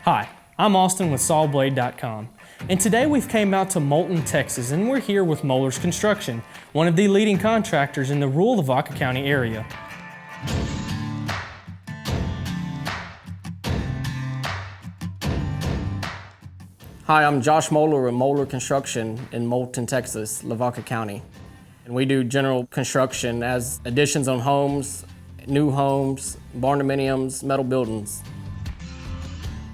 Hi, I'm Austin with Sawblade.com, and today we've came out to Moulton, Texas, and we're here with Moeller Construction, one of the leading contractors in the rural Lavaca County area. Hi, I'm Josh Moeller with Moeller Construction in Moulton, Texas, Lavaca County. And we do general construction as additions on homes, new homes, barn-dominiums, metal buildings.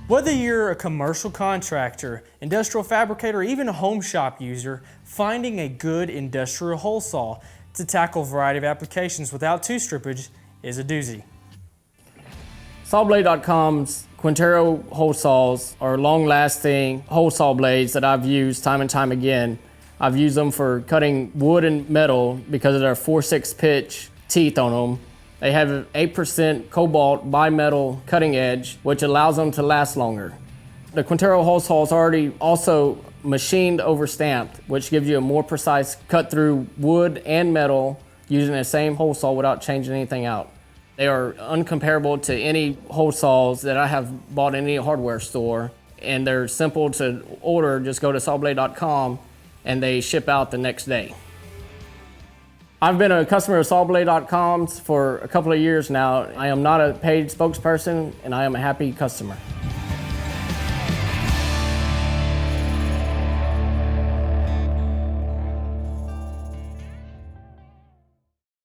Whether you're a commercial contractor, industrial fabricator, or even a home shop user, finding a good industrial hole saw to tackle a variety of applications without two-strippage is a doozy. Sawblade.com's Quintero hole saws are long-lasting hole saw blades that I've used time and time again. I've used them for cutting wood and metal because of their 4/6 pitch teeth on them. They have an 8% cobalt bimetal cutting edge, which allows them to last longer. The Quintero hole saw is already also machined over stamped, which gives you a more precise cut through wood and metal using the same hole saw without changing anything out. They are uncomparable to any hole saws that I have bought in any hardware store, and they're simple to order. Just go to Sawblade.com and they ship out the next day. I've been a customer of Sawblade.com for a couple of years now. I am not a paid spokesperson, and I am a happy customer.